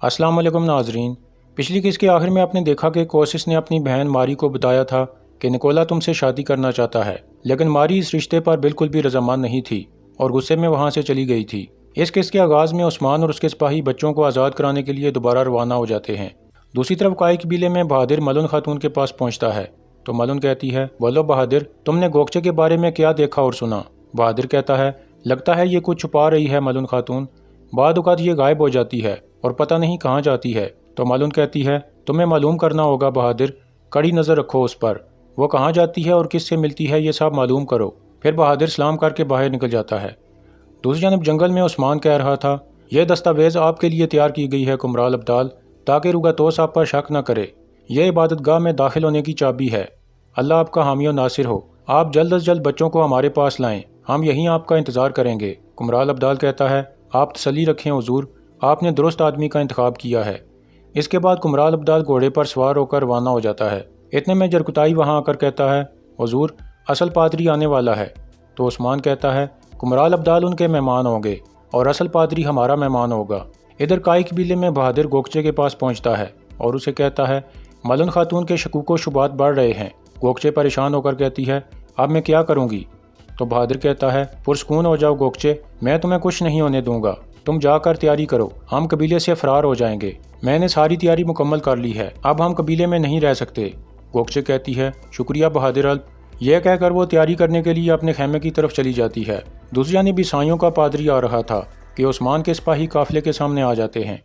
अस्सलाम वालेकुम नाजरीन। पिछली किस्त के आखिर में आपने देखा कि कोसिस ने अपनी बहन मारी को बताया था कि निकोला तुमसे शादी करना चाहता है, लेकिन मारी इस रिश्ते पर बिल्कुल भी रजामंद नहीं थी और गुस्से में वहाँ से चली गई थी। इस किस्त के आगाज़ में उस्मान और उसके सिपाही बच्चों को आज़ाद कराने के लिए दोबारा रवाना हो जाते हैं। दूसरी तरफ काई कबीले में बहादुर मलून खातून के पास पहुँचता है तो मलून कहती है, बोलो बहादुर, तुमने गोकचे के बारे में क्या देखा और सुना? बहादुर कहता है, लगता है ये कुछ छुपा रही है मलून खातून। बाद औक़ात ये गायब हो जाती है और पता नहीं कहाँ जाती है। तो मलून कहती है, तुम्हें मालूम करना होगा बहादुर, कड़ी नज़र रखो उस पर, वो कहाँ जाती है और किससे मिलती है ये सब मालूम करो। फिर बहादुर सलाम करके बाहर निकल जाता है। दूसरी जानब जंगल में उस्मान कह रहा था, यह दस्तावेज़ आपके लिए तैयार की गई है कुमराल अब्दाल, ताकि रुगातोस आप पर शक न करे। यह इबादतगाह में दाखिल होने की चाबी है। अल्लाह आपका हामी और नासिर हो। आप जल्द अज जल्द बच्चों को हमारे पास लाएं, हम यहीं आपका इंतज़ार करेंगे। कुमराल अब्दाल कहता है, आप तसल्ली रखें हुजूर, आपने दुरुस्त आदमी का इंतखाब किया है। इसके बाद कुमराल अब्दाल घोड़े पर सवार होकर रवाना हो जाता है। इतने में जरकुताई वहाँ आकर कहता है, हुजूर, असल पादरी आने वाला है। तो उस्मान कहता है, कुमराल अब्दाल उनके मेहमान होंगे और असल पादरी हमारा मेहमान होगा। इधर काई कबीले में बहादुर गोकचे के पास पहुँचता है और उसे कहता है, मलून खातून के शकूक व शुबात बढ़ रहे हैं। गोकचे परेशान होकर कहती है, अब मैं क्या करूँगी? तो बहादुर कहता है, पुरस्कून हो जाओ गोकचे, मैं तुम्हें कुछ नहीं होने दूंगा। तुम जाकर तैयारी करो, हम कबीले से फरार हो जाएंगे। मैंने सारी तैयारी मुकम्मल कर ली है, अब हम कबीले में नहीं रह सकते। गोकचे कहती है, शुक्रिया बहादुर अल्प। यह कहकर वो तैयारी करने के लिए अपने खेमे की तरफ चली जाती है। दूसरी जानिब ईसाइयों का पादरी आ रहा था कि उस्मान के सिपाही काफिले के सामने आ जाते हैं।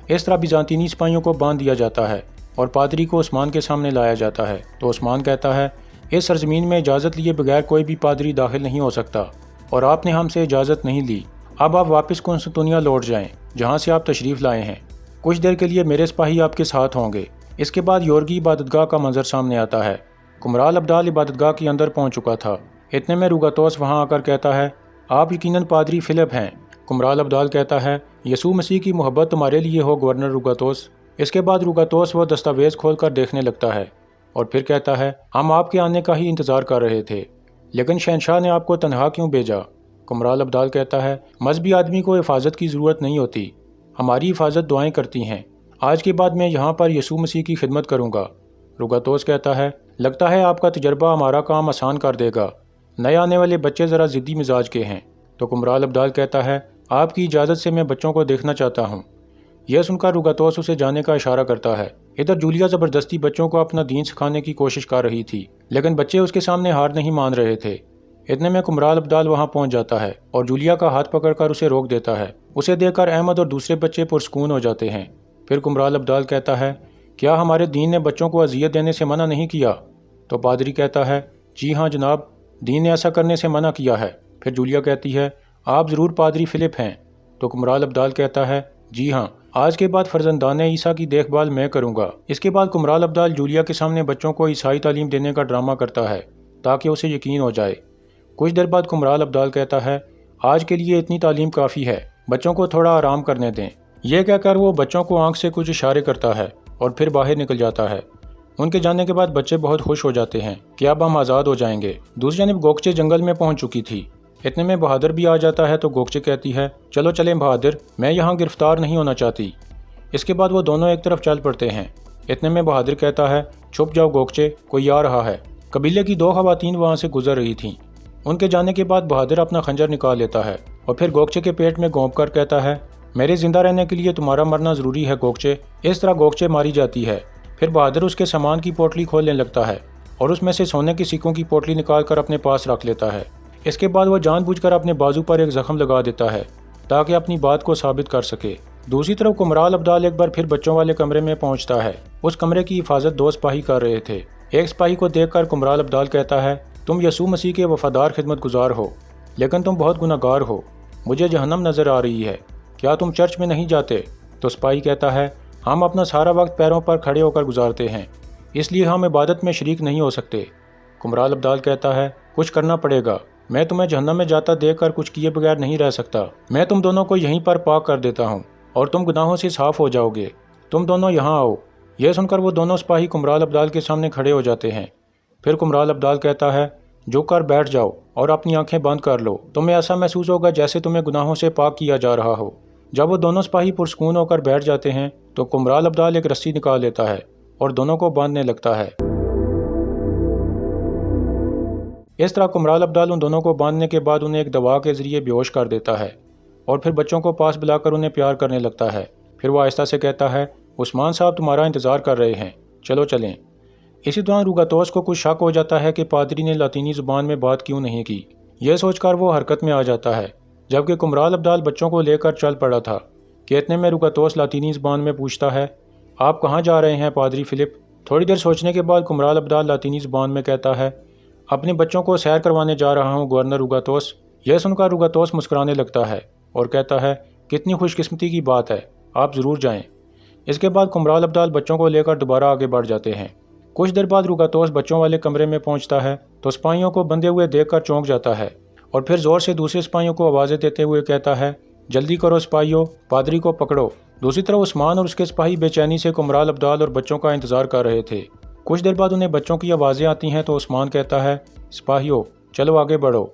इस तरह बिजांतीनी सिपाहियों को बांध दिया जाता है और पादरी को उस्मान के सामने लाया जाता है। तो उस्मान कहता है, इस सरजमीन में इजाज़त लिए बगैर कोई भी पादरी दाखिल नहीं हो सकता और आपने हमसे इजाज़त नहीं ली। अब आप वापस कुंस्तांतिनिया लौट जाएं, जहां से आप तशरीफ़ लाए हैं। कुछ देर के लिए मेरे सिपाही आपके साथ होंगे। इसके बाद योरगी इबादतगाह का मंजर सामने आता है। कुमराल अब्दाल इबादतगाह के अंदर पहुँच चुका था। इतने में रुगातोस वहाँ आकर कहता है, आप यकीनन पादरी फिलिप हैं। कुमराल अब्दाल कहता है, यसू मसीह की मोहब्बत तुम्हारे लिए हो गवर्नर रुगातोस। इसके बाद रुगातोस वो दस्तावेज़ खोलकर देखने लगता है और फिर कहता है, हम आपके आने का ही इंतज़ार कर रहे थे, लेकिन शहनशाह ने आपको तनहा क्यों भेजा? कुमराल अब्दाल कहता है, मजहबी आदमी को हिफाजत की ज़रूरत नहीं होती, हमारी हिफाजत दुआएं करती हैं। आज के बाद मैं यहाँ पर यसू मसीह की खिदमत करूँगा। रुगातोस कहता है, लगता है आपका तजर्बा हमारा काम आसान कर देगा। नए आने वाले बच्चे ज़रा ज़िद्दी मिजाज के हैं। तो कुमराल अब्दाल कहता है, आपकी इजाज़त से मैं बच्चों को देखना चाहता हूँ। यह सुनकर रुगातोस उसे जाने का इशारा करता है। इधर जूलिया ज़बरदस्ती बच्चों को अपना दीन सिखाने की कोशिश कर रही थी, लेकिन बच्चे उसके सामने हार नहीं मान रहे थे। इतने में कुमराल अब्दाल वहाँ पहुँच जाता है और जूलिया का हाथ पकड़कर उसे रोक देता है। उसे देखकर अहमद और दूसरे बच्चे पुरस्कून हो जाते हैं। फिर कुमराल अब्दाल कहता है, क्या हमारे दीन ने बच्चों को अजियत देने से मना नहीं किया? तो पादरी कहता है, जी हाँ जनाब, दीन ने ऐसा करने से मना किया है। फिर जूलिया कहती है, आप ज़रूर पादरी फिलिप हैं। तो कुमराल अब्दाल कहता है, जी हाँ, आज के बाद फर्जंदाने ईसा की देखभाल मैं करूँगा। इसके बाद कुमराल अब्दाल जूलिया के सामने बच्चों को ईसाई तालीम देने का ड्रामा करता है ताकि उसे यकीन हो जाए। कुछ देर बाद कुमराल अब्दाल कहता है, आज के लिए इतनी तालीम काफ़ी है, बच्चों को थोड़ा आराम करने दें। यह कहकर वो बच्चों को आंख से कुछ इशारे करता है और फिर बाहर निकल जाता है। उनके जाने के बाद बच्चे बहुत खुश हो जाते हैं कि अब हम आज़ाद हो जाएंगे। दूसरी जानब गोकचे जंगल में पहुंच चुकी थी। इतने में बहादुर भी आ जाता है तो गोकचे कहती है, चलो चलें बहादुर, मैं यहाँ गिरफ्तार नहीं होना चाहती। इसके बाद वो दोनों एक तरफ चल पड़ते हैं। इतने में बहादुर कहता है, छुप जाओ गोकचे, कोई आ रहा है। कबीले की दो खवातीन वहाँ से गुजर रही थीं। उनके जाने के बाद बहादुर अपना खंजर निकाल लेता है और फिर गोकचे के पेट में घोंप कर कहता है, मेरे जिंदा रहने के लिए तुम्हारा मरना ज़रूरी है गोकचे। इस तरह गोकचे मारी जाती है। फिर बहादुर उसके सामान की पोटली खोलने लगता है और उसमें से सोने की सिक्कों की पोटली निकाल कर अपने पास रख लेता है। इसके बाद वो जानबूझकर अपने बाजू पर एक जख्म लगा देता है ताकि अपनी बात को साबित कर सके। दूसरी तरफ कुमराल अब्दाल एक बार फिर बच्चों वाले कमरे में पहुंचता है। उस कमरे की हिफाजत दो सिपाही कर रहे थे। एक सिपाही को देखकर कुमराल अब्दाल कहता है, तुम यसू मसीह के वफादार खिदमत गुजार हो, लेकिन तुम बहुत गुनहगार हो। मुझे जहन्नम नज़र आ रही है, क्या तुम चर्च में नहीं जाते? तो सिपाही कहता है, हम अपना सारा वक्त पैरों पर खड़े होकर गुजारते हैं, इसलिए हम इबादत में शरीक नहीं हो सकते। कुमराल अब्दाल कहता है, कुछ करना पड़ेगा, मैं तुम्हें जहन्नम में जाता देखकर कुछ किए बगैर नहीं रह सकता। मैं तुम दोनों को यहीं पर पाक कर देता हूँ और तुम गुनाहों से साफ हो जाओगे। तुम दोनों यहाँ आओ। यह सुनकर वो दोनों सिपाही कुमराल अब्दाल के सामने खड़े हो जाते हैं। پھر کمرال ابدال کہتا ہے جو کر بیٹھ جاؤ اور اپنی آنکھیں بند کر لو، تمہیں ایسا محسوس ہوگا جیسے تمہیں گناہوں سے پاک کیا جا رہا ہو۔ جب وہ دونوں سپاہی پرسکون ہو کر بیٹھ جاتے ہیں تو کمرال ابدال ایک رسی نکال لیتا ہے اور دونوں کو باندھنے لگتا ہے۔ اس طرح کمرال ابدال ان دونوں کو باندھنے کے بعد انہیں ایک دوا کے ذریعے بے ہوش کر دیتا ہے اور پھر بچوں کو پاس بلا کر انہیں پیار کرنے لگتا ہے۔ پھر وہ آہستہ سے کہتا ہے عثمان صاحب تمہارا انتظار کر رہے ہیں، چلو چلیں۔ اسی دوران روگاتوس کو کچھ شک ہو جاتا ہے کہ پادری نے لاطینی زبان میں بات کیوں نہیں کی۔ یہ سوچ کر وہ حرکت میں آ جاتا ہے، جبکہ کمرال ابدال بچوں کو لے کر چل پڑا تھا کہ اتنے میں روگاتوس لاطینی زبان میں پوچھتا ہے آپ کہاں جا رہے ہیں پادری فلپ؟ تھوڑی دیر سوچنے کے بعد کمرال ابدال لاطینی زبان میں کہتا ہے اپنے بچوں کو سیر کروانے جا رہا ہوں گورنر روگاتوس۔ یہ سن کر روگاتوس مسکرانے لگتا ہے اور کہتا ہے کتنی خوش قسمتی کی بات ہے، آپ ضرور جائیں۔ اس کے بعد کمرال ابدال بچوں کو لے کر دوبارہ آگے بڑھ جاتے ہیں۔ کچھ دیر بعد روگاتوس بچوں والے کمرے میں پہنچتا ہے تو سپاہیوں کو بندھے ہوئے دیکھ کر چونک جاتا ہے اور پھر زور سے دوسرے سپاہیوں کو آوازیں دیتے ہوئے کہتا ہے جلدی کرو سپاہیوں، پادری کو پکڑو۔ دوسری طرف عثمان اور اس کے سپاہی بے چینی سے کمرال ابدال اور بچوں کا انتظار کر رہے تھے۔ کچھ دیر بعد انہیں بچوں کی آوازیں آتی ہیں تو عثمان کہتا ہے سپاہیوں چلو آگے بڑھو۔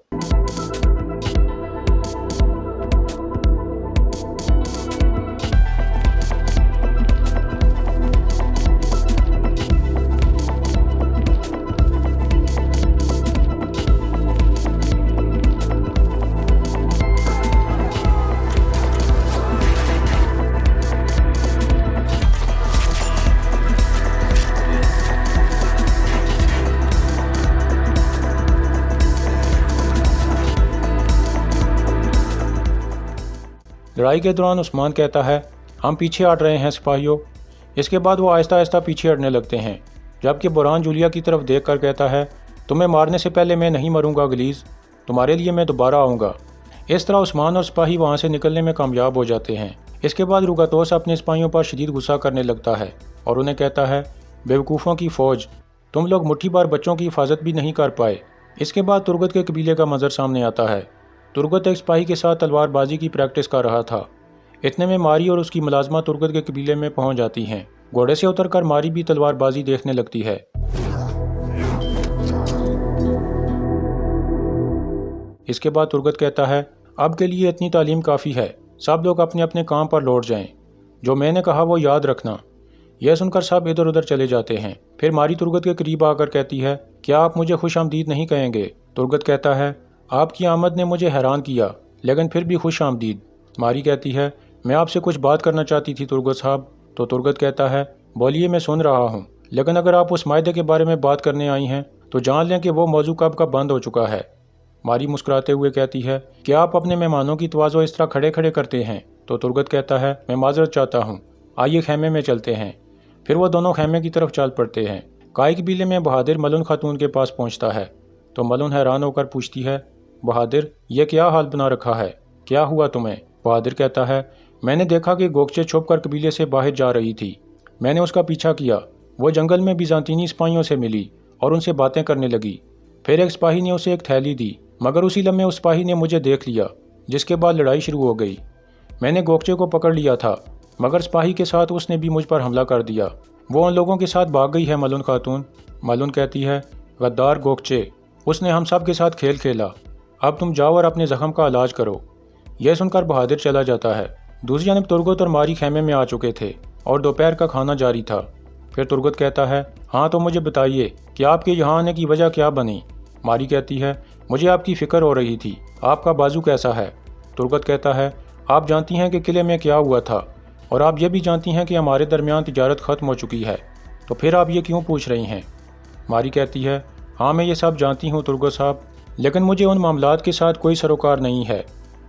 لڑائی کے دوران عثمان کہتا ہے ہم پیچھے ہٹ رہے ہیں سپاہیوں۔ اس کے بعد وہ آہستہ آہستہ پیچھے ہٹنے لگتے ہیں، جبکہ بوران جولیا کی طرف دیکھ کر کہتا ہے تمہیں مارنے سے پہلے میں نہیں مروں گا گلیز، تمہارے لیے میں دوبارہ آؤں گا۔ اس طرح عثمان اور سپاہی وہاں سے نکلنے میں کامیاب ہو جاتے ہیں۔ اس کے بعد روگاتوس اپنے سپاہیوں پر شدید غصہ کرنے لگتا ہے اور انہیں کہتا ہے بیوقوفوں کی فوج، تم لوگ مٹھی بھر بچوں کی حفاظت بھی نہیں کر پائے۔ اس کے بعد ترگت کے قبیلے کا منظر سامنے آتا ہے۔ ترگت ایک سپاہی کے ساتھ تلوار بازی کی پریکٹس کر رہا تھا۔ اتنے میں ماری اور اس کی ملازمہ ترگت کے قبیلے میں پہنچ جاتی ہیں۔ گھوڑے سے اتر کر ماری بھی تلوار بازی دیکھنے لگتی ہے۔ اس کے بعد ترگت کہتا ہے اب کے لیے اتنی تعلیم کافی ہے، سب لوگ اپنے اپنے کام پر لوٹ جائیں، جو میں نے کہا وہ یاد رکھنا۔ یہ سن کر سب ادھر ادھر چلے جاتے ہیں۔ پھر ماری ترگت کے قریب آ کر کہتی ہے کیا آپ مجھے خوش آمدید نہیں کہیں گے؟ ترگت کہتا ہے آپ کی آمد نے مجھے حیران کیا لیکن پھر بھی خوش آمدید۔ ماری کہتی ہے میں آپ سے کچھ بات کرنا چاہتی تھی ترگت صاحب۔ تو ترگت کہتا ہے بولیے میں سن رہا ہوں، لیکن اگر آپ اس معاہدے کے بارے میں بات کرنے آئی ہیں تو جان لیں کہ وہ موضوع کب کا بند ہو چکا ہے۔ ماری مسکراتے ہوئے کہتی ہے کیا آپ اپنے مہمانوں کی تواضع اس طرح کھڑے کھڑے کرتے ہیں؟ تو ترگت کہتا ہے میں معذرت چاہتا ہوں، آئیے خیمے میں چلتے ہیں۔ پھر وہ دونوں خیمے کی طرف چل پڑتے ہیں۔ کائی قبیلے میں بہادر ملن خاتون کے پاس پہنچتا ہے تو ملن حیران ہو کر پوچھتی ہے بہادر یہ کیا حال بنا رکھا ہے، کیا ہوا تمہیں؟ بہادر کہتا ہے میں نے دیکھا کہ گوکچے چھپ کر قبیلے سے باہر جا رہی تھی، میں نے اس کا پیچھا کیا، وہ جنگل میں بیزانتینی سپاہیوں سے ملی اور ان سے باتیں کرنے لگی۔ پھر ایک سپاہی نے اسے ایک تھیلی دی، مگر اسی لمحے اس سپاہی نے مجھے دیکھ لیا، جس کے بعد لڑائی شروع ہو گئی۔ میں نے گوکچے کو پکڑ لیا تھا مگر سپاہی کے ساتھ اس نے بھی مجھ پر حملہ کر دیا، وہ ان لوگوں کے ساتھ بھاگ گئی ہے ملن خاتون۔ ملن کہتی ہے غدار گوکچے، اس نے ہم سب کے ساتھ کھیل کھیلا، اب تم جاؤ اور اپنے زخم کا علاج کرو۔ یہ سن کر بہادر چلا جاتا ہے۔ دوسری جانب ترگت اور ماری خیمے میں آ چکے تھے اور دوپہر کا کھانا جاری تھا۔ پھر ترگت کہتا ہے ہاں تو مجھے بتائیے کہ آپ کے یہاں آنے کی وجہ کیا بنی؟ ماری کہتی ہے مجھے آپ کی فکر ہو رہی تھی، آپ کا بازو کیسا ہے؟ ترگت کہتا ہے آپ جانتی ہیں کہ قلعے میں کیا ہوا تھا اور آپ یہ بھی جانتی ہیں کہ ہمارے درمیان تجارت ختم ہو چکی ہے، تو پھر آپ یہ کیوں پوچھ رہی ہیں؟ ماری کہتی ہے ہاں میں یہ سب جانتی ہوں ترگت صاحب، لیکن مجھے ان معاملات کے ساتھ کوئی سروکار نہیں ہے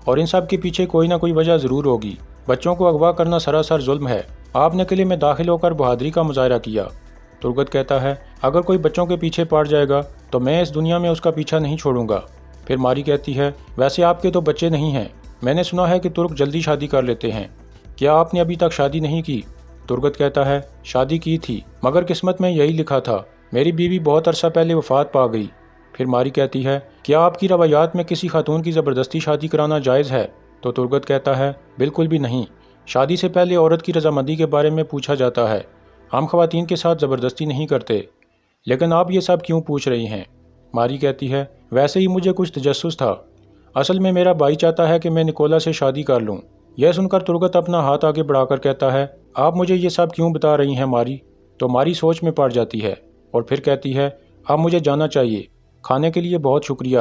اور ان سب کے پیچھے کوئی نہ کوئی وجہ ضرور ہوگی۔ بچوں کو اغوا کرنا سراسر ظلم ہے۔ آپ نے قلعے میں داخل ہو کر بہادری کا مظاہرہ کیا۔ ترگت کہتا ہے اگر کوئی بچوں کے پیچھے پڑ جائے گا تو میں اس دنیا میں اس کا پیچھا نہیں چھوڑوں گا۔ پھر ماری کہتی ہے ویسے آپ کے تو بچے نہیں ہیں، میں نے سنا ہے کہ ترک جلدی شادی کر لیتے ہیں، کیا آپ نے ابھی تک شادی نہیں کی؟ ترگت کہتا ہے شادی کی تھی مگر قسمت میں یہی لکھا تھا، میری بیوی بہت عرصہ پہلے وفات پا گئی۔ پھر ماری کہتی ہے کیا آپ کی روایات میں کسی خاتون کی زبردستی شادی کرانا جائز ہے؟ تو ترگت کہتا ہے بالکل بھی نہیں، شادی سے پہلے عورت کی رضامندی کے بارے میں پوچھا جاتا ہے، ہم خواتین کے ساتھ زبردستی نہیں کرتے۔ لیکن آپ یہ سب کیوں پوچھ رہی ہیں؟ ماری کہتی ہے ویسے ہی مجھے کچھ تجسس تھا، اصل میں میرا بھائی چاہتا ہے کہ میں نکولا سے شادی کر لوں۔ یہ سن کر ترگت اپنا ہاتھ آگے بڑھا کر کہتا ہے آپ مجھے یہ سب کیوں بتا رہی ہیں ماری؟ تو ماری سوچ میں پڑ جاتی ہے اور پھر کہتی ہے اب مجھے جانا چاہیے، کھانے کے لیے بہت شکریہ۔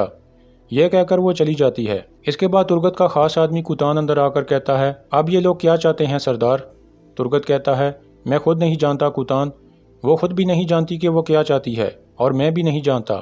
یہ کہہ کر وہ چلی جاتی ہے۔ اس کے بعد ترگت کا خاص آدمی کوتان اندر آ کر کہتا ہے اب یہ لوگ کیا چاہتے ہیں سردار؟ ترگت کہتا ہے میں خود نہیں جانتا کوتان، وہ خود بھی نہیں جانتی کہ وہ کیا چاہتی ہے اور میں بھی نہیں جانتا۔